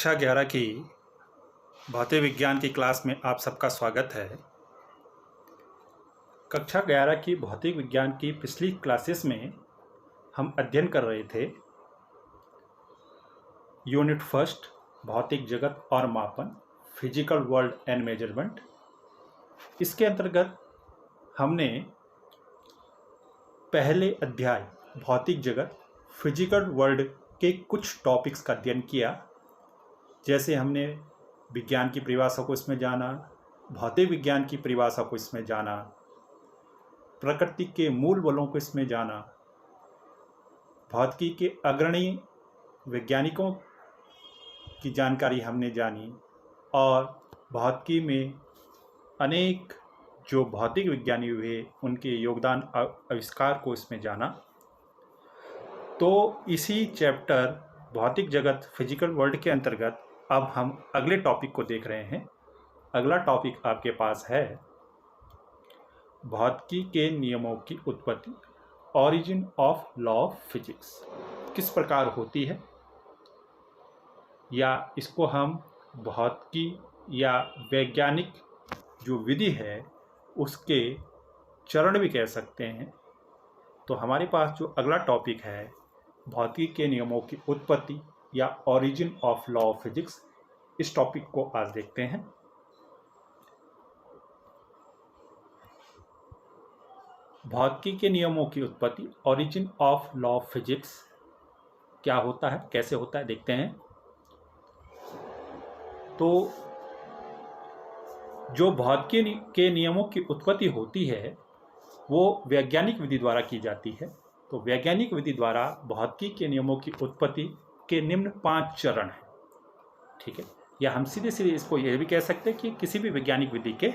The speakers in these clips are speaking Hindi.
कक्षा 11 की भौतिक विज्ञान की क्लास में आप सबका स्वागत है। कक्षा 11 की भौतिक विज्ञान की पिछली क्लासेस में हम अध्ययन कर रहे थे यूनिट फर्स्ट भौतिक जगत और मापन, फिजिकल वर्ल्ड एंड मेजरमेंट। इसके अंतर्गत हमने पहले अध्याय भौतिक जगत फिजिकल वर्ल्ड के कुछ टॉपिक्स का अध्ययन किया। जैसे हमने विज्ञान की परिभाषा को इसमें जाना, भौतिक विज्ञान की परिभाषा को इसमें जाना, प्रकृति के मूल बलों को इसमें जाना, भौतिकी के अग्रणी वैज्ञानिकों की जानकारी हमने जानी और भौतिकी में अनेक जो भौतिक विज्ञानी हुए उनके योगदान आविष्कार को इसमें जाना। तो इसी चैप्टर भौतिक जगत फिजिकल वर्ल्ड के अंतर्गत अब हम अगले टॉपिक को देख रहे हैं। अगला टॉपिक आपके पास है भौतिकी के नियमों की उत्पत्ति, origin of law of physics. किस प्रकार होती है, या इसको हम भौतिकी या वैज्ञानिक जो विधि है उसके चरण भी कह सकते हैं। तो हमारे पास जो अगला टॉपिक है भौतिकी के नियमों की उत्पत्ति या origin of law of physics, इस टॉपिक को आज देखते हैं। भौतिकी के नियमों की उत्पत्ति, origin of law of physics क्या होता है, कैसे होता है, देखते हैं। तो जो भौतिकी के नियमों की उत्पत्ति होती है वो वैज्ञानिक विधि द्वारा की जाती है। तो वैज्ञानिक विधि द्वारा भौतिकी के नियमों की उत्पत्ति के निम्न 5 चरण हैं, ठीक है। या हम सीधे सीधे इसको यह भी कह सकते हैं कि किसी भी वैज्ञानिक विधि के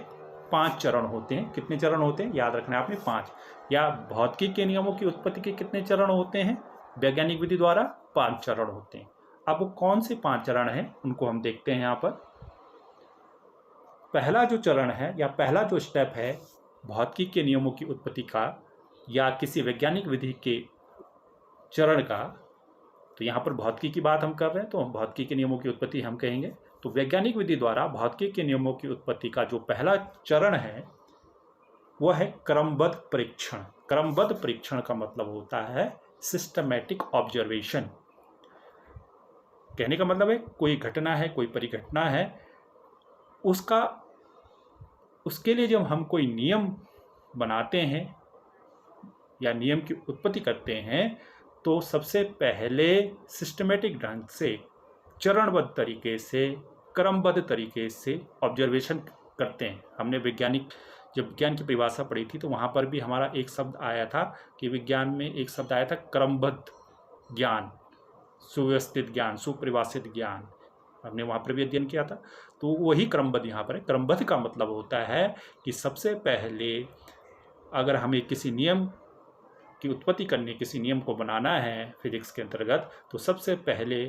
5 चरण होते हैं। कितने चरण होते हैं, याद रखना है आपने, 5। या भौतिकी के नियमों की उत्पत्ति के कितने चरण होते हैं, वैज्ञानिक विधि द्वारा 5 चरण होते हैं। अब वो कौन से 5 चरण हैं उनको हम देखते हैं। यहाँ पर पहला जो चरण है या पहला जो स्टेप है भौतिकी के नियमों की उत्पत्ति का या किसी वैज्ञानिक विधि के चरण का, तो यहाँ पर भौतिकी की बात हम कर रहे हैं तो भौतिकी के नियमों की उत्पत्ति हम कहेंगे। तो वैज्ञानिक विधि द्वारा भौतिकी के नियमों की उत्पत्ति का जो पहला चरण है वह है क्रमबद्ध परीक्षण। क्रमबद्ध परीक्षण का मतलब होता है सिस्टमैटिक ऑब्जर्वेशन। कहने का मतलब है कोई घटना है, कोई परिघटना है, उसके लिए जब हम कोई नियम बनाते हैं या नियम की उत्पत्ति करते हैं तो सबसे पहले सिस्टमैटिक ढंग से, चरणबद्ध तरीके से, क्रमबद्ध तरीके से ऑब्जर्वेशन करते हैं। हमने जब विज्ञान की परिभाषा पढ़ी थी तो वहाँ पर भी हमारा एक शब्द आया था कि विज्ञान में एक शब्द आया था क्रमबद्ध ज्ञान, सुव्यवस्थित ज्ञान, सुपरिभाषित ज्ञान, हमने वहाँ पर भी अध्ययन किया था। तो वही क्रमबद्ध यहाँ पर है। क्रमबद्ध का मतलब होता है कि सबसे पहले अगर हमें किसी नियम की उत्पत्ति करनी, किसी नियम को बनाना है फिजिक्स के अंतर्गत, तो सबसे पहले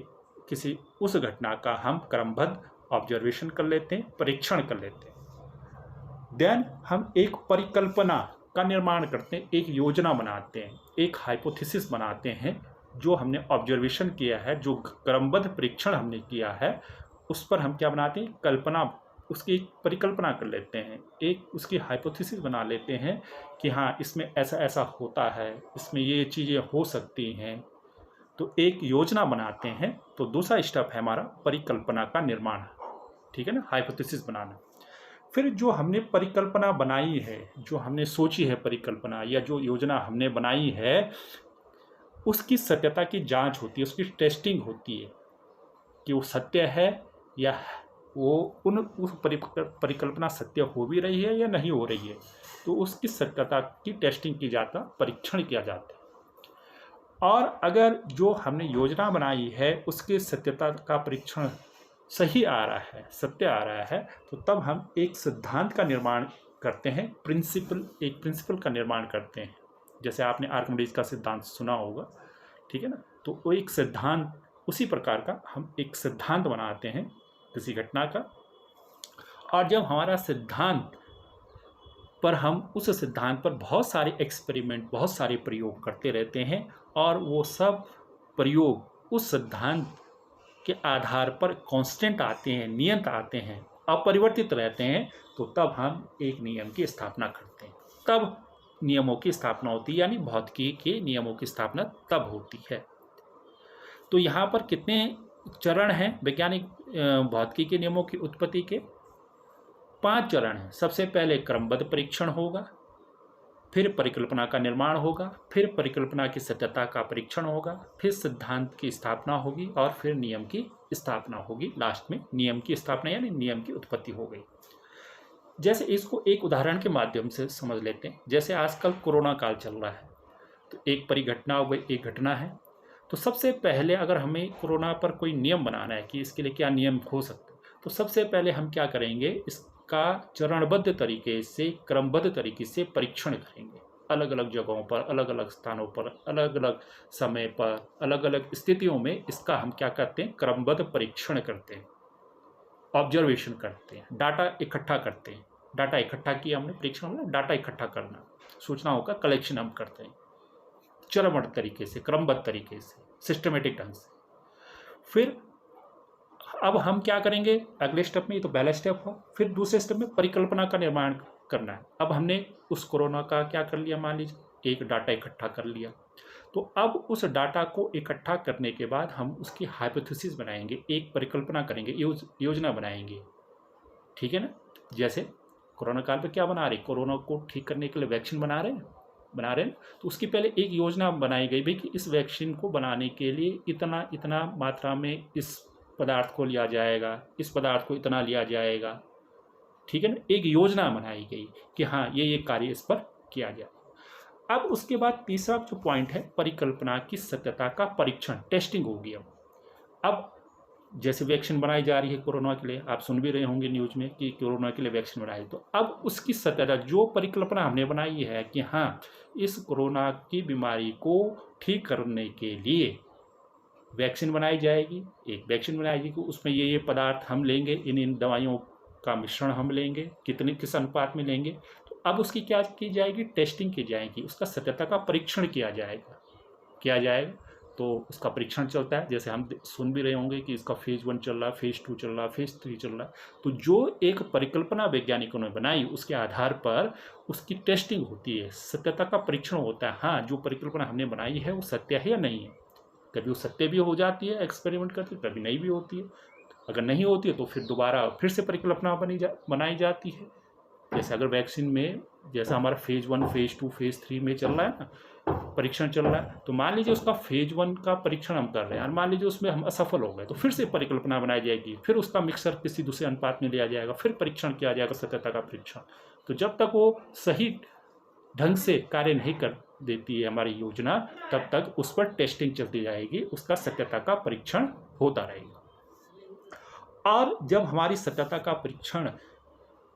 किसी उस घटना का हम क्रमबद्ध ऑब्जर्वेशन कर लेते हैं, परीक्षण कर लेते हैं। देन हम एक परिकल्पना का निर्माण करते हैं, एक योजना बनाते हैं, एक हाइपोथेसिस बनाते हैं। जो हमने ऑब्जर्वेशन किया है, जो क्रमबद्ध परीक्षण हमने किया है, उस पर हम क्या बनाते हैं, कल्पना, उसकी एक परिकल्पना कर लेते हैं, एक उसकी हाइपोथेसिस बना लेते हैं कि हाँ इसमें ऐसा ऐसा होता है, इसमें ये चीज़ें हो सकती हैं। तो एक योजना बनाते हैं। तो दूसरा स्टेप है हमारा परिकल्पना का निर्माण, ठीक है ना, हाइपोथेसिस बनाना। फिर जो हमने परिकल्पना बनाई है, जो हमने सोची है परिकल्पना या जो योजना हमने बनाई है, उसकी सत्यता की जांच होती है, उसकी टेस्टिंग होती है कि वो सत्य है या वो उस परिकल्पना सत्य हो भी रही है या नहीं हो रही है। तो उसकी सत्यता की टेस्टिंग की जाता, परीक्षण किया जाता है। और अगर जो हमने योजना बनाई है उसकी सत्यता का परीक्षण सही आ रहा है, सत्य आ रहा है, तो तब हम एक सिद्धांत का निर्माण करते हैं, एक प्रिंसिपल का निर्माण करते हैं। जैसे आपने आर्किमिडीज का सिद्धांत सुना होगा, ठीक है ना। तो वो एक सिद्धांत, उसी प्रकार का हम एक सिद्धांत बनाते हैं किसी घटना का। और जब हमारा सिद्धांत पर हम उस सिद्धांत पर बहुत सारे एक्सपेरिमेंट, बहुत सारे प्रयोग करते रहते हैं और वो सब प्रयोग उस सिद्धांत के आधार पर कांस्टेंट आते हैं, नियत आते हैं, अपरिवर्तित रहते हैं, तो तब हम एक नियम की स्थापना करते हैं। तब नियमों की स्थापना होती है, यानी भौतिकी के नियमों की स्थापना तब होती है। तो यहाँ पर कितने चरण हैं वैज्ञानिक भौतिकी के नियमों की उत्पत्ति के? 5 चरण हैं। सबसे पहले क्रमबद्ध परीक्षण होगा, फिर परिकल्पना का निर्माण होगा, फिर परिकल्पना की सत्यता का परीक्षण होगा, फिर सिद्धांत की स्थापना होगी और फिर नियम की स्थापना होगी। लास्ट में नियम की स्थापना यानी नियम की उत्पत्ति हो गई। जैसे इसको एक उदाहरण के माध्यम से समझ लेते हैं। जैसे आजकल कोरोना काल चल रहा है, तो एक परिघटना हो गई, एक घटना है। तो सबसे पहले अगर हमें कोरोना पर कोई नियम बनाना है कि इसके लिए क्या नियम हो सकते हैं, तो सबसे पहले हम क्या करेंगे, इसका चरणबद्ध तरीके से, क्रमबद्ध तरीके से परीक्षण करेंगे। अलग अलग जगहों पर, अलग अलग स्थानों पर, अलग अलग समय पर, अलग अलग स्थितियों में इसका हम क्या करते हैं, क्रमबद्ध परीक्षण करते हैं, ऑब्जर्वेशन करते हैं, डाटा इकट्ठा करते हैं। डाटा इकट्ठा किया हमने, परीक्षण में डाटा इकट्ठा करना, सूचनाओं का कलेक्शन हम करते हैं चरणबद्ध तरीके से, क्रमबद्ध तरीके से, सिस्टमेटिक ढंग से। फिर अब हम क्या करेंगे अगले स्टेप में, ये तो पहला स्टेप हो। फिर दूसरे स्टेप में परिकल्पना का निर्माण करना है। अब हमने उस कोरोना का क्या कर लिया, मान लीजिए एक डाटा इकट्ठा कर लिया, तो अब उस डाटा को इकट्ठा करने के बाद हम उसकी हाइपोथेसिस बनाएंगे, एक परिकल्पना करेंगे, योजना बनाएंगे, ठीक है ना। जैसे कोरोना काल पे क्या बना रहे, कोरोना को ठीक करने के लिए वैक्सीन बना रहे हैं, तो उसकी पहले एक योजना बनाई गई भाई कि इस वैक्सीन को बनाने के लिए इतना इतना मात्रा में इस पदार्थ को लिया जाएगा, इस पदार्थ को इतना लिया जाएगा, ठीक है ना। एक योजना बनाई गई कि हाँ ये कार्य इस पर किया जाए। अब उसके बाद तीसरा जो पॉइंट है, परिकल्पना की सत्यता का परीक्षण, टेस्टिंग होगी। अब जैसे वैक्सीन बनाई जा रही है कोरोना के लिए, आप सुन भी रहे होंगे न्यूज में कि कोरोना के लिए वैक्सीन बनाई, तो अब उसकी सत्यता, जो परिकल्पना हमने बनाई है कि हाँ इस कोरोना की बीमारी को ठीक करने के लिए वैक्सीन बनाई जाएगी, एक वैक्सीन बनाएगी कि उसमें ये पदार्थ हम लेंगे, इन दवाइयों का मिश्रण हम लेंगे, किस अनुपात में लेंगे, तो अब उसकी क्या की जाएगी, टेस्टिंग की जाएगी, उसका सत्यता का परीक्षण किया जाएगा। तो उसका परीक्षण चलता है, जैसे हम सुन भी रहे होंगे कि इसका फेज 1 चल रहा है, फेज 2 चल रहा है, फेज 3 चल रहा है। तो जो एक परिकल्पना वैज्ञानिकों ने बनाई, उसके आधार पर उसकी टेस्टिंग होती है, सत्यता का परीक्षण होता है। हाँ जो परिकल्पना हमने बनाई है वो सत्य है या नहीं है। कभी वो सत्य भी हो जाती है एक्सपेरिमेंट करके, कभी नहीं भी होती है। अगर नहीं होती है तो फिर दोबारा फिर से परिकल्पना बनाई जाती है। जैसे अगर वैक्सीन में, जैसा हमारा फेज 1, फेज 2, फेज 3 में चल रहा है ना, परीक्षण चल रहा है, तो मान लीजिए उसका फेज 1 का परीक्षण हम कर रहे हैं और मान लीजिए उसमें हम असफल हो गए, तो फिर से परिकल्पना बनाई जाएगी, फिर उसका मिक्सर किसी दूसरे अनुपात में लिया जाएगा, फिर परीक्षण किया जाएगा, सत्यता का परीक्षण। तो जब तक वो सही ढंग से कार्य नहीं कर देती है हमारी योजना, तब तक उस पर टेस्टिंग चलती जाएगी, उसका सत्यता का परीक्षण होता रहेगा। और जब हमारी सत्यता का परीक्षण,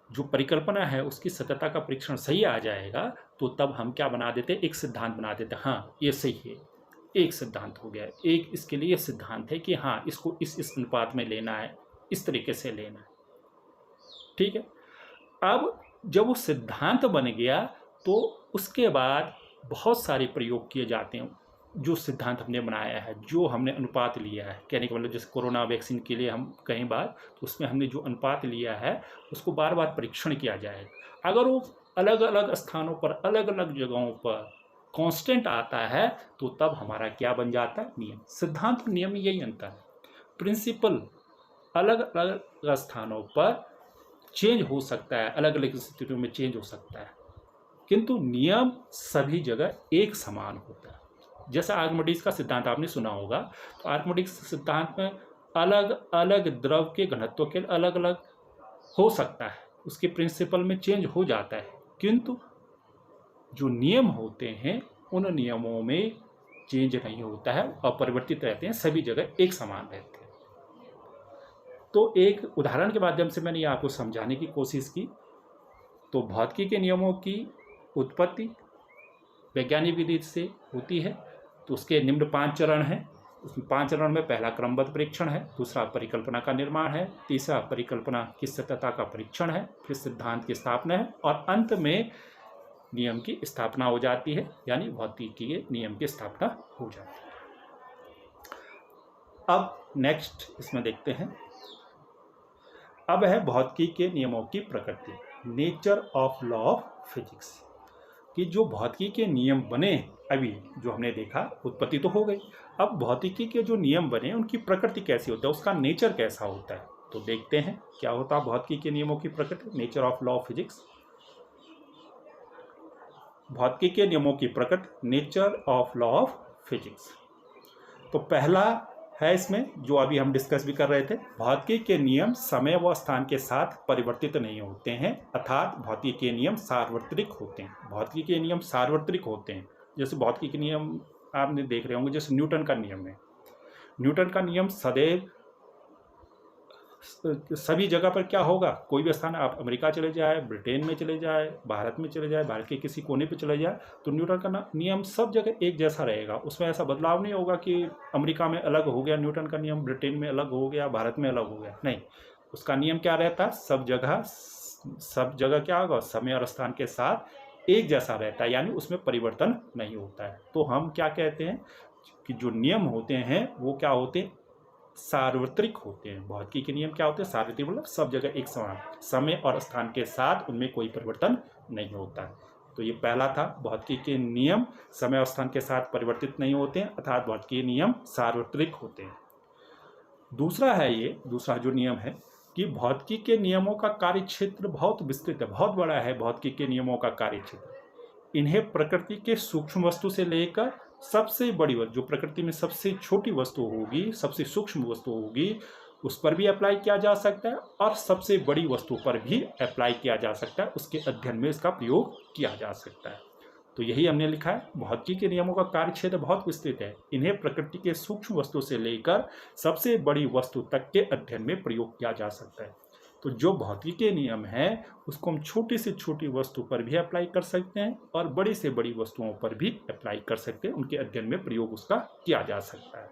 जो परिकल्पना है उसकी सत्यता का परीक्षण सही आ जाएगा, तो तब हम क्या बना देते हैं, एक सिद्धांत बना देते हैं। हाँ ये सही है, एक सिद्धांत हो गया, एक इसके लिए सिद्धांत है कि हाँ इसको इस अनुपात में लेना है, इस तरीके से लेना है, ठीक है। अब जब वो सिद्धांत बन गया तो उसके बाद बहुत सारे प्रयोग किए जाते हैं। जो सिद्धांत हमने बनाया है, जो हमने अनुपात लिया है, कहने का मतलब जैसे कोरोना वैक्सीन के लिए हम कई बार, तो उसमें हमने जो अनुपात लिया है उसको बार बार परीक्षण किया जाएगा। अगर वो अलग अलग स्थानों पर, अलग अलग जगहों पर कांस्टेंट आता है, तो तब हमारा क्या बन जाता है, नियम। सिद्धांत और नियम यही अंतर है। प्रिंसिपल अलग अलग स्थानों पर चेंज हो सकता है, अलग अलग स्थितियों में चेंज हो सकता है, किंतु नियम सभी जगह एक समान होता है। जैसा आर्किमिडीज का सिद्धांत आपने सुना होगा, तो आर्किमिडीज सिद्धांत में अलग अलग द्रव के घनत्व के अलग अलग हो सकता है, उसके प्रिंसिपल में चेंज हो जाता है, किंतु जो नियम होते हैं उन नियमों में चेंज नहीं होता है, अपरिवर्तित रहते हैं, सभी जगह एक समान रहते हैं। तो एक उदाहरण के माध्यम से मैंने आपको समझाने की कोशिश की। तो भौतिकी के नियमों की उत्पत्ति वैज्ञानिक विधि से होती है, तो उसके निम्न 5 चरण हैं। उसमें 5 चरण में पहला क्रमबद्ध परीक्षण है, दूसरा परिकल्पना का निर्माण है, तीसरा परिकल्पना की सत्यता का परीक्षण है, फिर सिद्धांत की स्थापना है और अंत में नियम की स्थापना हो जाती है, यानी भौतिकी के नियम की स्थापना हो जाती है। अब नेक्स्ट इसमें देखते हैं, अब है भौतिकी के नियमों की प्रकृति, nature of law of physics. कि जो भौतिकी के नियम बने, अभी जो हमने देखा उत्पत्ति तो हो गई, अब भौतिकी के जो नियम बने उनकी प्रकृति कैसी होता है, उसका नेचर कैसा होता है। तो देखते हैं क्या होता है भौतिकी के नियमों की प्रकृति, nature of law of physics. भौतिकी के नियमों की प्रकृति, nature of law of physics. तो पहला है इसमें जो अभी हम डिस्कस भी कर रहे थे, भौतिकी के नियम समय व स्थान के साथ परिवर्तित नहीं होते हैं, अर्थात भौतिकी के नियम सार्वत्रिक होते हैं। भौतिकी के नियम सार्वत्रिक होते हैं। जैसे भौतिकी के नियम आपने देख रहे होंगे, जैसे न्यूटन का नियम है, न्यूटन का नियम सदैव सभी जगह पर क्या होगा, कोई भी स्थान, आप अमेरिका चले जाए, ब्रिटेन में चले जाए, भारत में चले जाए, भारत के किसी कोने पे चले जाए, तो न्यूटन का नियम सब जगह एक जैसा रहेगा। उसमें ऐसा बदलाव नहीं होगा कि अमेरिका में अलग हो गया न्यूटन का नियम, ब्रिटेन में अलग हो गया, भारत में अलग हो गया, नहीं। उसका नियम क्या रहता है, सब जगह क्या होगा, समय और स्थान के साथ एक जैसा रहता है, यानी उसमें परिवर्तन नहीं होता है। तो हम क्या कहते हैं कि जो नियम होते हैं वो क्या होते हैं, सार्वत्रिक होते हैं। भौतिकी के नियम क्या होते हैं, सार्वत्रिक, मतलब सब जगह एक समान, समय और स्थान के साथ उनमें कोई परिवर्तन नहीं होता है। तो ये पहला था, भौतिकी के नियम समय और स्थान के साथ परिवर्तित नहीं होते हैं, अर्थात भौतिकी के नियम सार्वत्रिक होते हैं। दूसरा है ये, दूसरा जो नियम है कि भौतिकी के नियमों का कार्य क्षेत्र बहुत विस्तृत है, बहुत बड़ा है भौतिकी के नियमों का कार्य क्षेत्र। इन्हें प्रकृति के सूक्ष्म वस्तु से लेकर सबसे बड़ी वस्तु, जो प्रकृति में सबसे छोटी वस्तु होगी, सबसे सूक्ष्म वस्तु होगी, उस पर भी अप्लाई किया जा सकता है, और सबसे बड़ी वस्तु पर भी अप्लाई किया जा सकता है, उसके अध्ययन में इसका प्रयोग किया जा सकता है। तो यही हमने लिखा है, भौतिकी के नियमों का कार्य क्षेत्र बहुत विस्तृत है। इन्हें प्रकृति के सूक्ष्म वस्तु से लेकर सबसे बड़ी वस्तु तक के अध्ययन में प्रयोग किया जा सकता है। तो जो भौतिकी के नियम है उसको हम छोटी से छोटी वस्तु पर भी अप्लाई कर सकते हैं और बड़ी से बड़ी वस्तुओं पर भी अप्लाई कर सकते हैं, उनके अध्ययन में प्रयोग उसका किया जा सकता है।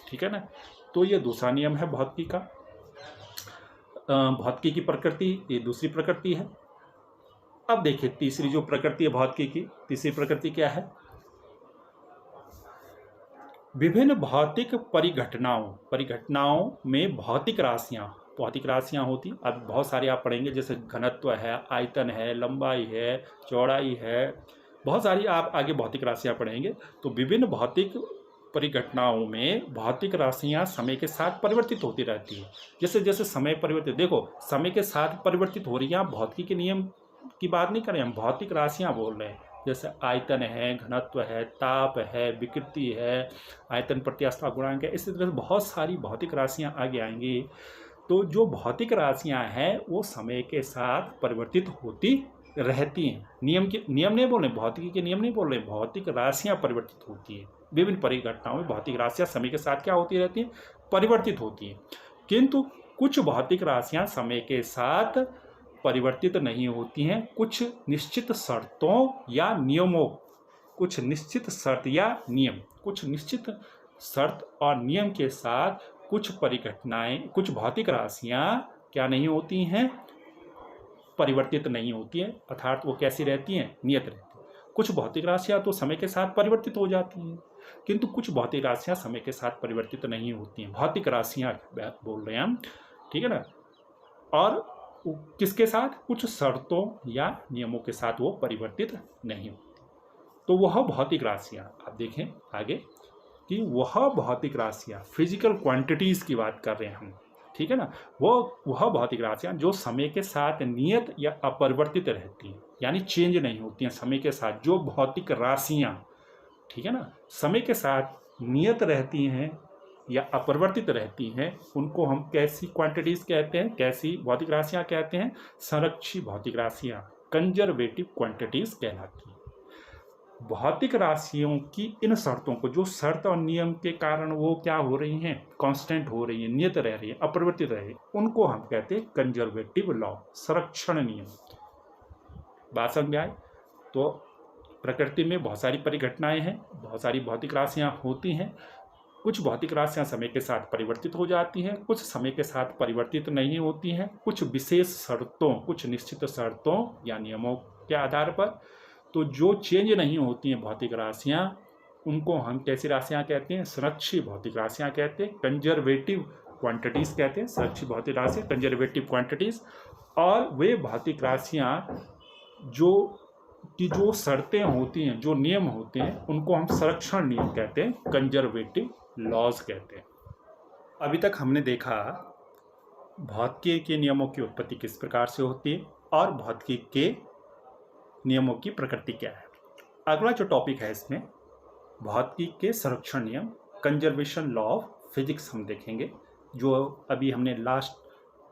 ठीक है ना। तो ये दूसरा नियम है भौतिकी का। भौतिकी की प्रकृति, ये दूसरी प्रकृति है। अब देखिए तीसरी जो प्रकृति है भौतिकी की, तीसरी प्रकृति क्या है, विभिन्न भौतिक परिघटनाओं में भौतिक राशियां होती। अब बहुत सारे आप पढ़ेंगे, जैसे घनत्व है, आयतन है, लंबाई है, चौड़ाई है, बहुत सारी आप आगे भौतिक राशियां पढ़ेंगे। तो विभिन्न भौतिक परिघटनाओं में भौतिक राशियां समय के साथ परिवर्तित होती रहती है। जैसे जैसे समय परिवर्तित, देखो समय के साथ परिवर्तित हो रही है, भौतिकी के नियम की बात नहीं कर रहे, हम भौतिक राशियां बोल रहे हैं। जैसे आयतन है, घनत्व है, ताप है, विकृति है, आयतन प्रत्यास्था गुणांक है, इसी तरह से बहुत सारी भौतिक राशियां आगे आएंगी। तो जो भौतिक राशियां हैं वो समय के साथ परिवर्तित होती रहती हैं। नियम नहीं बोल रहे, भौतिकी के नियम नहीं बोल रहे, भौतिक राशियां परिवर्तित होती हैं। विभिन्न परिघटनाओं में भौतिक राशियां समय के साथ क्या होती रहती हैं, परिवर्तित होती हैं। किंतु कुछ भौतिक राशियां समय के साथ परिवर्तित नहीं होती हैं, कुछ निश्चित शर्तों या नियमों, कुछ निश्चित शर्त और नियम के साथ कुछ कुछ भौतिक राशियां क्या नहीं होती हैं, परिवर्तित नहीं होती हैं, अर्थात वो कैसी रहती हैं, नियत रहती हैं। कुछ भौतिक राशियां तो समय के साथ परिवर्तित हो जाती हैं, किंतु कुछ भौतिक राशियां समय के साथ परिवर्तित नहीं होती हैं। भौतिक राशियां बात बोल रहे हैं हम, ठीक है ना। और किसके साथ, कुछ शर्तों या नियमों के साथ वो परिवर्तित नहीं होती। तो वह भौतिक राशियां, आप देखें आगे कि वह भौतिक राशियां, फिजिकल क्वांटिटीज की बात कर रहे हैं हम, ठीक है ना। वह भौतिक राशियां जो समय के साथ नियत या अपरिवर्तित रहती हैं, यानी चेंज नहीं होती हैं समय के साथ। जो भौतिक राशियां, ठीक है ना, समय के साथ नियत रहती हैं या अपरिवर्तित रहती हैं, उनको हम कैसी क्वांटिटीज कहते हैं, कैसी भौतिक राशियां कहते हैं, संरक्षी भौतिक राशियां, कंजर्वेटिव क्वांटिटीज कहलाती हैं। भौतिक राशियों की इन शर्तों को, जो शर्त और नियम के कारण वो क्या हो रही हैं, कांस्टेंट हो रही हैं, नियत रह रही हैं, अपरिवर्तित रह रही हैं, उनको हम कहते हैं कंजर्वेटिव लॉ, संरक्षण नियम। बात समझ में आए। तो प्रकृति में बहुत सारी परिघटनाएं हैं, बहुत सारी भौतिक राशियां होती हैं। कुछ भौतिक राशियां समय के साथ परिवर्तित हो जाती हैं, कुछ समय के साथ परिवर्तित नहीं होती हैं, कुछ विशेष शर्तों, कुछ निश्चित शर्तों या नियमों के आधार पर। तो जो चेंज नहीं होती हैं भौतिक राशियां, उनको हम कैसी राशियाँ कहते हैं? संरक्षित भौतिक राशियाँ कहते हैं, कंजर्वेटिव क्वांटिटीज़ कहते हैं, संरक्षित भौतिक राशि कंजर्वेटिव क्वांटिटीज़। और वे भौतिक राशियाँ जो शर्तें होती हैं, जो नियम होते हैं, उनको हम संरक्षण नियम कहते हैं, कंजर्वेटिव लॉज कहते हैं। अभी तक हमने देखा भौतिकी के नियमों की उत्पत्ति किस प्रकार से होती है और भौतिकी के नियमों की प्रकृति क्या है। अगला जो टॉपिक है इसमें भौतिकी के संरक्षण नियम, कंजर्वेशन लॉ ऑफ फिजिक्स हम देखेंगे। जो अभी हमने लास्ट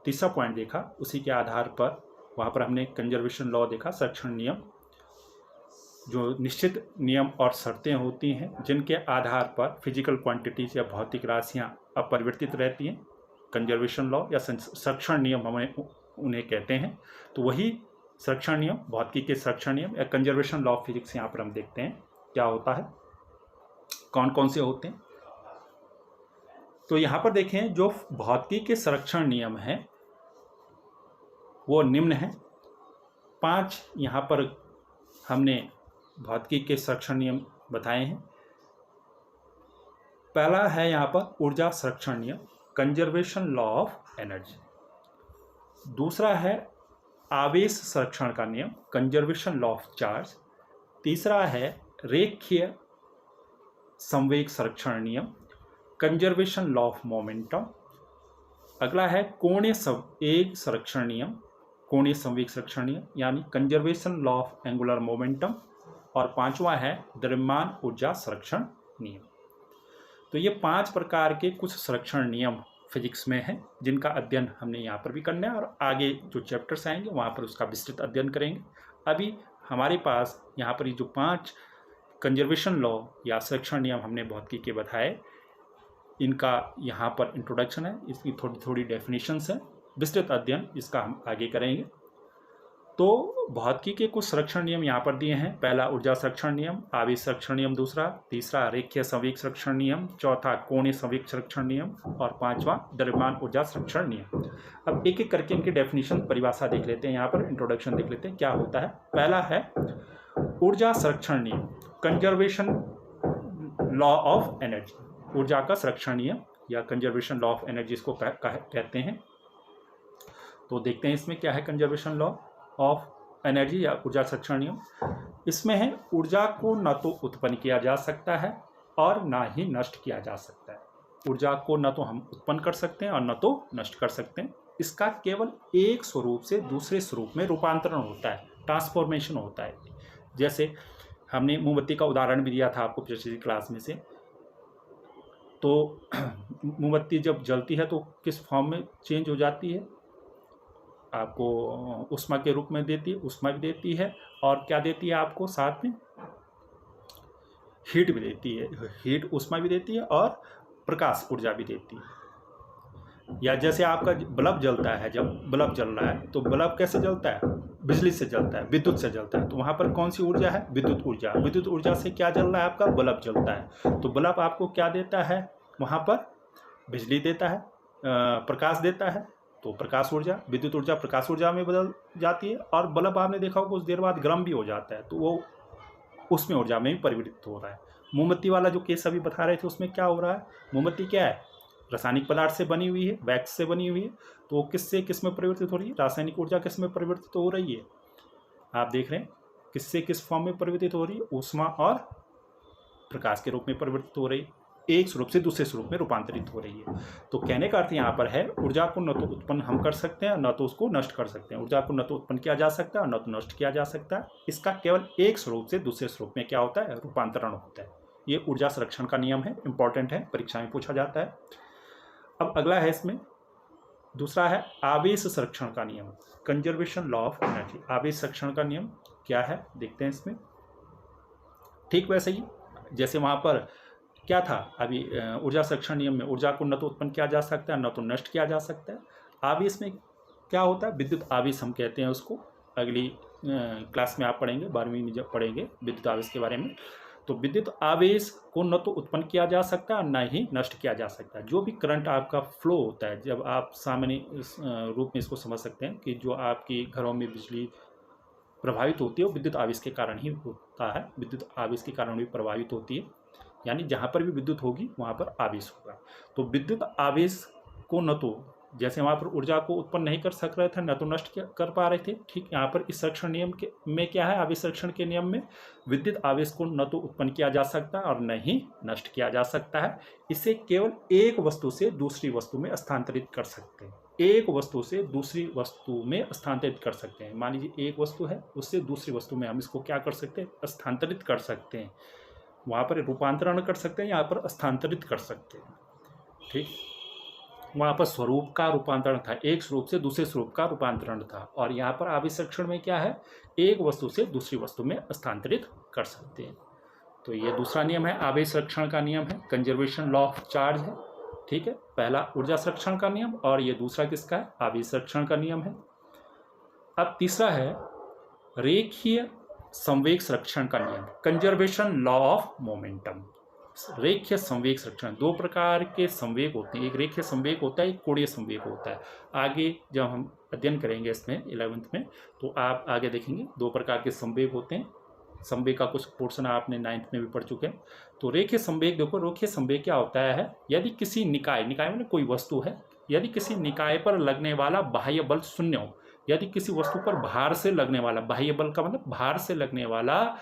तीसरा पॉइंट देखा, उसी के आधार पर वहाँ पर हमने कंजर्वेशन लॉ देखा, संरक्षण नियम, जो निश्चित नियम और शर्तें होती हैं जिनके आधार पर फिजिकल क्वांटिटीज या भौतिक राशियाँ अपरिवर्तित रहती हैं। कंजर्वेशन लॉ या संरक्षण नियम हमें उन्हें कहते हैं। तो वही संरक्षण नियम, भौतिकी के संरक्षण नियम या कंजर्वेशन लॉ ऑफ फिजिक्स यहाँ पर हम देखते हैं क्या होता है, कौन कौन से होते हैं। तो यहाँ पर देखें, जो भौतिकी के संरक्षण नियम हैं वो निम्न है। 5 यहाँ पर हमने भौतिकी के संरक्षण नियम बताए हैं। पहला है यहाँ पर ऊर्जा संरक्षण नियम, कंजर्वेशन लॉ ऑफ एनर्जी। दूसरा है आवेश संरक्षण का नियम, कंजर्वेशन लॉ ऑफ चार्ज। तीसरा है रेखीय संवेग संरक्षण नियम, कंजर्वेशन लॉ ऑफ मोमेंटम। अगला है कोणीय संवेग संरक्षण नियम, कोणीय संवेग संरक्षण नियम यानी conservation law of angular momentum. और 5वां है द्रव्यमान ऊर्जा संरक्षण नियम। तो ये 5 प्रकार के कुछ संरक्षण नियम फिजिक्स में हैं जिनका अध्ययन हमने यहाँ पर भी करना है और आगे जो चैप्टर्स आएंगे वहाँ पर उसका विस्तृत अध्ययन करेंगे। अभी हमारे पास यहाँ पर ये जो 5 कंजर्वेशन लॉ या संरक्षण नियम हमने भौतिकी के बताए, इनका यहाँ पर इंट्रोडक्शन है, इसकी थोड़ी थोड़ी डेफिनेशंस है, विस्तृत अध्ययन इसका हम आगे करेंगे। तो भौतिकी के कुछ संरक्षण नियम यहाँ पर दिए हैं। पहला ऊर्जा संरक्षण नियम, आवेश संरक्षण नियम दूसरा, तीसरा रेखीय संवेग संरक्षण नियम, चौथा कोणीय संवेग संरक्षण नियम और 5वां द्रव्यमान ऊर्जा संरक्षण नियम। अब एक एक करके इनकी डेफिनेशन, परिभाषा देख लेते हैं, यहाँ पर इंट्रोडक्शन देख लेते हैं क्या होता है। पहला है ऊर्जा संरक्षण नियम, कंजर्वेशन लॉ ऑफ एनर्जी। ऊर्जा का संरक्षण नियम या कंजर्वेशन लॉ ऑफ एनर्जी इसको कहते हैं। तो देखते हैं इसमें क्या है कंजर्वेशन लॉ ऑफ एनर्जी या ऊर्जा संरक्षण नियम। इसमें है ऊर्जा को न तो उत्पन्न किया जा सकता है और ना ही नष्ट किया जा सकता है। ऊर्जा को न तो हम उत्पन्न कर सकते हैं और न तो नष्ट कर सकते हैं। इसका केवल एक स्वरूप से दूसरे स्वरूप में रूपांतरण होता है, ट्रांसफॉर्मेशन होता है। जैसे हमने मोमबत्ती का उदाहरण भी दिया था आपको पिछली क्लास में से। तो मोमबत्ती जब जलती है तो किस फॉर्म में चेंज हो जाती है? आपको ऊष्मा के रूप में देती है, ऊष्मा भी देती है और क्या देती है आपको साथ में? हीट भी देती है, हीट ऊष्मा भी देती है और प्रकाश ऊर्जा भी देती है। या जैसे आपका बल्ब जलता है, जब बल्ब जल रहा है तो बल्ब कैसे जलता है? बिजली से जलता है, विद्युत से जलता है। तो वहाँ पर कौन सी ऊर्जा है? विद्युत ऊर्जा। विद्युत ऊर्जा से क्या जल रहा है? आपका बल्ब जलता है। तो बल्ब आपको क्या देता है? वहाँ पर बिजली देता है, प्रकाश देता है। तो प्रकाश ऊर्जा, विद्युत ऊर्जा प्रकाश ऊर्जा में बदल जाती है और बल्ब आपने देखा होगा कुछ देर बाद गर्म भी हो जाता है, तो वो उसमें ऊर्जा में भी परिवर्तित हो रहा है। मोमबत्ती वाला जो केस अभी बता रहे थे उसमें क्या हो रहा है? मोमबत्ती क्या है? रासायनिक पदार्थ से बनी हुई है, वैक्स से बनी हुई है। तो वो किससे किस में परिवर्तित हो रही है? रासायनिक ऊर्जा किस में परिवर्तित हो रही है? आप देख रहे हैं किससे किस फॉर्म में परिवर्तित हो रही है? ऊष्मा और प्रकाश के रूप में परिवर्तित हो रही है, एक स्वरूप से दूसरे स्वरूप में रूपांतरित हो रही है। तो कहने का अर्थ यहाँ पर है ऊर्जा को न तो उत्पन्न हम कर सकते हैं न तो उसको नष्ट कर सकते हैं। ऊर्जा को न तो उत्पन्न किया जा सकता है और न तो नष्ट किया जा सकता है। इसका केवल एक स्वरूप से दूसरे स्वरूप में क्या होता है? रूपांतरण होता है। ये ऊर्जा संरक्षण का नियम है, इंपॉर्टेंट है, परीक्षा में पूछा जाता है। अब अगला है इसमें दूसरा है आवेश संरक्षण का नियम, कंजर्वेशन लॉ ऑफ एनर्जी। आवेश संरक्षण का नियम क्या है देखते हैं इसमें। ठीक वैसे ही जैसे वहाँ पर क्या था अभी ऊर्जा संरक्षण नियम में, ऊर्जा को न तो उत्पन्न किया जा सकता है न तो नष्ट किया जा सकता है। आवेश में क्या होता है? विद्युत आवेश हम कहते हैं उसको। अगली क्लास में आप पढ़ेंगे, 12वीं में जब पढ़ेंगे विद्युत आवेश के बारे में। तो विद्युत आवेश को न तो उत्पन्न किया जा सकता है और न ही नष्ट किया जा सकता है। जो भी करंट आपका फ्लो होता है, जब आप सामान्य रूप में इसको समझ सकते हैं कि जो आपकी घरों में बिजली प्रभावित होती है वो विद्युत आवेश के कारण ही होता है, विद्युत आवेश के कारण भी प्रभावित होती है, यानी जहाँ पर भी विद्युत होगी वहाँ पर आवेश होगा। तो विद्युत आवेश को न तो जैसे वहाँ पर ऊर्जा को उत्पन्न नहीं कर सक रहे थे, न तो नष्ट कर पा रहे थे, ठीक यहाँ पर इस संरक्षण नियम के में क्या है, आवेश संरक्षण के नियम में विद्युत आवेश को न तो उत्पन्न किया जा सकता और न ही नष्ट किया जा सकता है। इसे केवल एक वस्तु से दूसरी वस्तु में स्थानांतरित कर सकते हैं, एक वस्तु से दूसरी वस्तु में स्थानांतरित कर सकते हैं। मान लीजिए एक वस्तु है, उससे दूसरी वस्तु में हम इसको क्या कर सकते हैं, स्थानांतरित कर सकते हैं। वहाँ पर रूपांतरण कर सकते हैं, यहाँ पर स्थानांतरित कर सकते हैं, ठीक। वहाँ पर स्वरूप का रूपांतरण था, एक स्वरूप से दूसरे स्वरूप का रूपांतरण था, और यहाँ पर आवेश संरक्षण में क्या है, एक वस्तु से दूसरी वस्तु में स्थानांतरित कर सकते हैं। तो ये दूसरा नियम है, आवेश संरक्षण का नियम है, कंजर्वेशन लॉ ऑफ चार्ज है, ठीक है। पहला ऊर्जा संरक्षण का नियम और ये दूसरा किसका है, आवेश संरक्षण का नियम है। अब तीसरा है रेखीय संवेग संरक्षण का नियम, कंजर्वेशन लॉ ऑफ मोमेंटम। रेखीय संवेग संरक्षण, दो प्रकार के संवेग होते हैं, एक रेखीय संवेग होता है, एक कोणीय संवेग होता है। आगे जब हम अध्ययन करेंगे इसमें 11th में तो आप आगे देखेंगे दो प्रकार के संवेग होते हैं। संवेग का कुछ पोर्शन आपने 9th में भी पढ़ चुके हैं। तो रेखीय संवेग देखो, रेखीय संवेग क्या होता है, यदि किसी निकाय में कोई वस्तु है, यदि किसी निकाय पर लगने वाला बाह्य बल शून्य हो, यदि किसी वस्तु पर भार से लगने वाला, बाह्य बल का मतलब भार से लगने वाला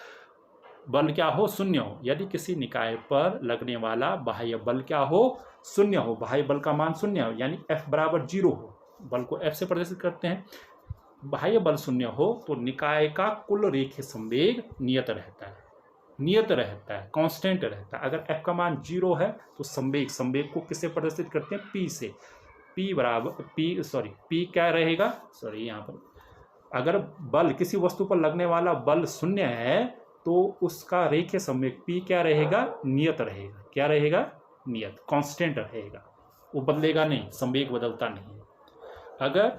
बल क्या हो, शून्य हो, यदि किसी निकाय पर लगने वाला बाह्य बल क्या हो, शून्य हो, बाह्य बल का मान शून्य हो, यानी F बराबर 0 हो, बल को F से प्रदर्शित करते हैं, बाह्य बल शून्य हो तो निकाय का कुल रेखीय संवेग नियत रहता है, नियत रहता है, कांस्टेंट रहता है। अगर F का मान 0 है तो संवेग को किससे प्रदर्शित करते हैं, P से। P क्या रहेगा, यहाँ पर अगर बल किसी वस्तु पर लगने वाला बल शून्य है तो उसका रेखीय संवेग P क्या रहेगा, नियत रहेगा। क्या रहेगा, नियत, कांस्टेंट रहेगा, वो बदलेगा नहीं, संवेग बदलता नहीं है। अगर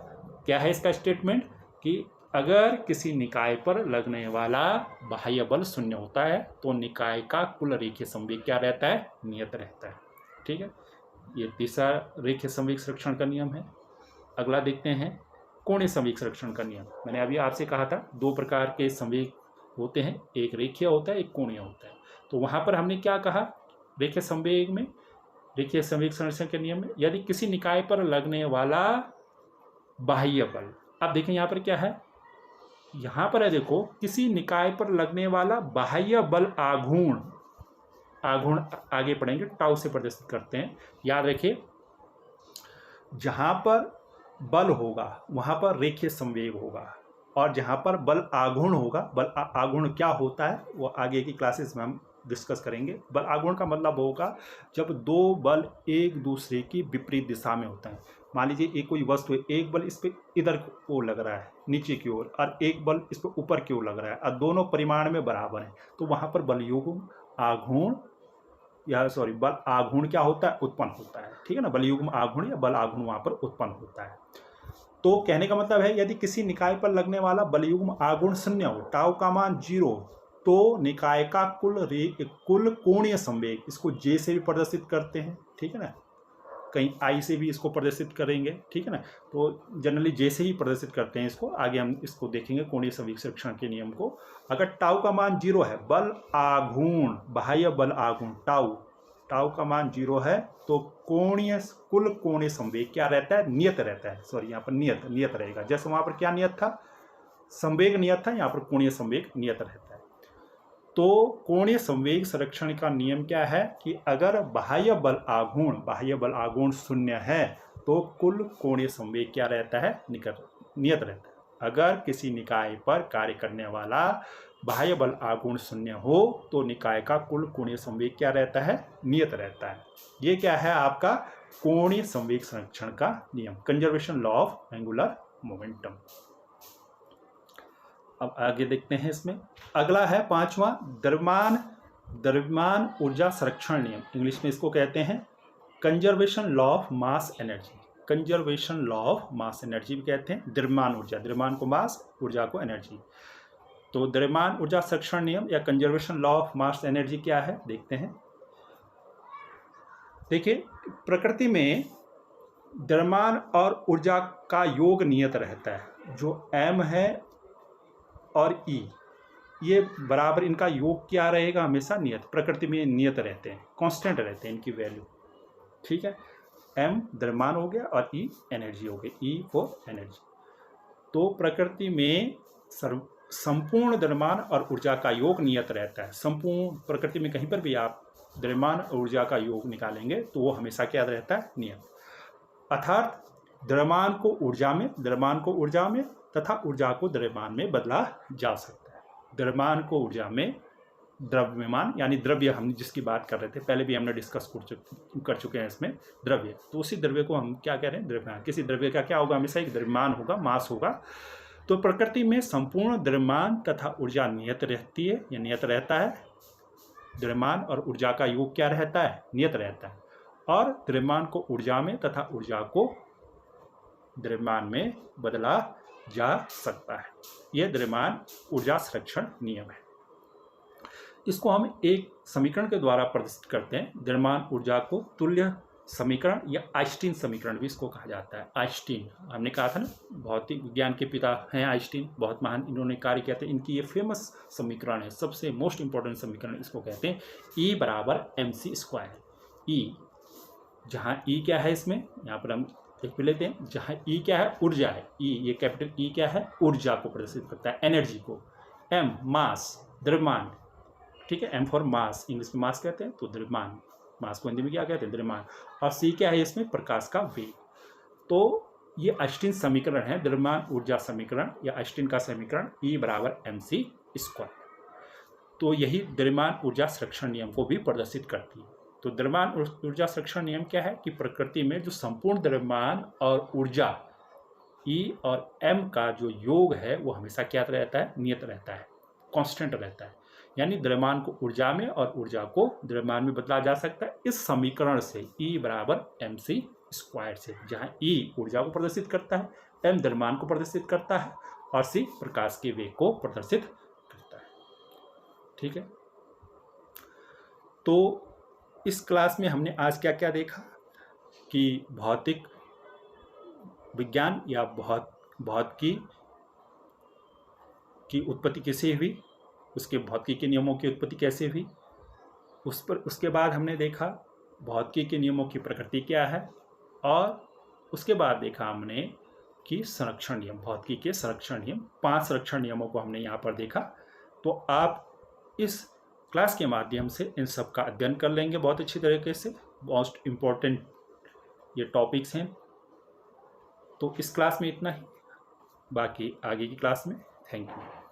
क्या है इसका स्टेटमेंट कि अगर किसी निकाय पर लगने वाला बाह्य बल शून्य होता है तो निकाय का कुल रेखीय संवेग क्या रहता है, नियत रहता है, ठीक है। ये तीसरा रेखीय संवेग संरक्षण का नियम है। अगला देखते हैं कोणीय संवेग संरक्षण का नियम। मैंने अभी आपसे कहा था दो प्रकार के संवेग होते हैं, एक रेखीय होता है, एक कोणीय होता है। तो वहाँ पर हमने क्या कहा, रेखीय संवेग में, रेखीय संवेग संरक्षण के नियम में, यदि किसी निकाय पर लगने वाला बाह्य बल, अब देखें यहाँ पर क्या है, यहाँ पर है देखो, किसी निकाय पर लगने वाला बाह्य बल आघूर्ण आगे पढ़ेंगे, टाउ से प्रदर्शित करते हैं। याद रखिए जहाँ पर बल होगा वहाँ पर रेखीय संवेग होगा, और जहाँ पर बल आघूर्ण होगा, बल आघूर्ण क्या होता है वो आगे की क्लासेस में हम डिस्कस करेंगे। बल आघूर्ण का मतलब होगा जब दो बल एक दूसरे की विपरीत दिशा में होता है। मान लीजिए एक कोई वस्तु है, एक बल इस पर इधर को लग रहा है नीचे की ओर, और एक बल इस पर ऊपर की ओर लग रहा है, और दोनों परिमाण में बराबर हैं, तो वहाँ पर बल युग्म आघूर्ण बल आघूर्ण क्या होता है, उत्पन्न होता है, ठीक है ना। बल युग्म आघूर्ण या बल आघूर्ण वहाँ पर उत्पन्न होता है। तो कहने का मतलब है यदि किसी निकाय पर लगने वाला बल युग्म आघूर्ण शून्य हो, टाउ का मान 0, तो निकाय का कुल कोणीय संवेग, इसको J से भी प्रदर्शित करते हैं, ठीक है ना, कहीं I से भी इसको प्रदर्शित करेंगे, ठीक है ना। तो जनरली J से ही प्रदर्शित करते हैं इसको, आगे हम इसको देखेंगे कोणीय संवेग संरक्षण के नियम को। अगर टाउ का मान 0 है, बल आघूर्ण, बाह्य बल आघूर्ण टाउ का मान 0 है, तो कुल कोणीय संवेग क्या रहता है, नियत रहता है। यहाँ पर नियत रहेगा, जैसे वहाँ पर क्या नियत था, संवेग नियत था, यहाँ पर कोणीय संवेग नियत रहता है। तो कोणीय संवेग संरक्षण का नियम क्या है कि अगर बाह्य बल आघूर्ण शून्य है तो कुल कोणीय संवेग क्या रहता है, नियत रहता है। अगर किसी निकाय पर कार्य करने वाला बाह्य बल आघूर्ण शून्य हो तो निकाय का कुल कोणीय संवेग क्या रहता है, नियत रहता है। ये क्या है आपका कोणीय संवेग संरक्षण का नियम, conservation law of angular momentum. अब आगे देखते हैं इसमें, अगला है पांचवा द्रव्यमान ऊर्जा संरक्षण नियम, इंग्लिश में इसको कहते हैं conservation law of mass energy. Conservation law of mass energy भी कहते हैं, द्रव्यमान ऊर्जा, द्रव्यमान को मास, ऊर्जा को एनर्जी। तो द्रव्यमान ऊर्जा संरक्षण नियम या conservation law of mass energy क्या है, देखते हैं। देखिए प्रकृति में द्रव्यमान और ऊर्जा का योग नियत रहता है, जो m है और ई, ये बराबर, इनका योग क्या रहेगा? हमेशा नियत, प्रकृति में नियत रहते हैं, कांस्टेंट रहते हैं इनकी वैल्यू। ठीक है, एम द्रव्यमान हो गया और ई एनर्जी हो गई, ई फॉर एनर्जी। तो प्रकृति में संपूर्ण द्रव्यमान और ऊर्जा का योग नियत रहता है। संपूर्ण प्रकृति में कहीं पर भी आप द्रव्यमान और ऊर्जा का योग निकालेंगे तो वो हमेशा क्या रहता है? नियत। अर्थात द्रव्यमान को ऊर्जा में, द्रव्यमान को ऊर्जा में तथा ऊर्जा को द्रव्यमान में बदला जा सकता है। द्रव्यमान को ऊर्जा में, द्रव्यमान यानी द्रव्य, हम जिसकी बात कर रहे थे पहले भी हमने डिस्कस कर चुके हैं इसमें, द्रव्य। तो उसी द्रव्य को हम क्या कह रहे हैं? द्रव्यमान। किसी द्रव्य का क्या होगा? हमेशा एक द्रव्यमान होगा, मास होगा। तो प्रकृति में संपूर्ण द्रव्यमान तथा ऊर्जा नियत रहती है या नियत रहता है। द्रव्यमान और ऊर्जा का योग क्या रहता है? नियत रहता है। और द्रव्यमान को ऊर्जा में तथा ऊर्जा को द्रव्यमान में बदला जा सकता है। यह द्रव्यमान ऊर्जा संरक्षण नियम है। इसको हम एक समीकरण के द्वारा प्रदर्शित करते हैं। द्रव्यमान ऊर्जा को तुल्य समीकरण या आइंस्टीन समीकरण भी इसको कहा जाता है। आइंस्टीन, हमने कहा था ना, भौतिक विज्ञान के पिता हैं आइंस्टीन, बहुत महान इन्होंने कार्य किया था। इनकी ये फेमस समीकरण है, सबसे मोस्ट इंपॉर्टेंट समीकरण इसको कहते हैं। E बराबर mc²। E, जहाँ E क्या है इसमें, यहाँ पर हम एक पे लेते हैं, जहाँ E क्या है? ऊर्जा है। E, ये कैपिटल E क्या है? ऊर्जा को प्रदर्शित करता है, एनर्जी को। M मास, द्रव्यमान। ठीक है, M फॉर मास, इंग्लिश में मास कहते हैं, तो द्रव्यमान, मास को हिंदी में क्या कहते हैं? द्रव्यमान। और C क्या है इसमें? प्रकाश का वेग। तो ये आइंस्टीन समीकरण है, द्रव्यमान ऊर्जा समीकरण या आइंस्टीन का समीकरण, E बराबर mc²। तो यही द्रव्यमान ऊर्जा संरक्षण नियम को भी प्रदर्शित करती है। तो द्रव्यमान ऊर्जा संरक्षण नियम क्या है? कि प्रकृति में जो संपूर्ण द्रव्यमान और ऊर्जा E और M का जो योग है वो हमेशा क्या रहता है? नियत रहता है, कांस्टेंट रहता है। यानी द्रव्यमान को ऊर्जा में और ऊर्जा को द्रव्यमान में बदला जा सकता है इस समीकरण से, E बराबर mc² से, जहाँ E ऊर्जा को प्रदर्शित करता है, M द्रव्यमान को प्रदर्शित करता है और C प्रकाश के वेग को प्रदर्शित करता है। ठीक है, तो इस क्लास में हमने आज क्या क्या देखा कि भौतिक विज्ञान या भौतिकी की उत्पत्ति कैसे हुई, उसके भौतिकी के नियमों की उत्पत्ति कैसे हुई, उसके बाद हमने देखा भौतिकी के नियमों की प्रकृति क्या है, और उसके बाद देखा हमने कि संरक्षण नियम, भौतिकी के संरक्षण नियम, 5 संरक्षण नियमों को हमने यहाँ पर देखा। तो आप इस क्लास के माध्यम से इन सब का अध्ययन कर लेंगे बहुत अच्छी तरीके से। मोस्ट इम्पोर्टेंट ये टॉपिक्स हैं। तो इस क्लास में इतना ही, बाकी आगे की क्लास में। Thank you.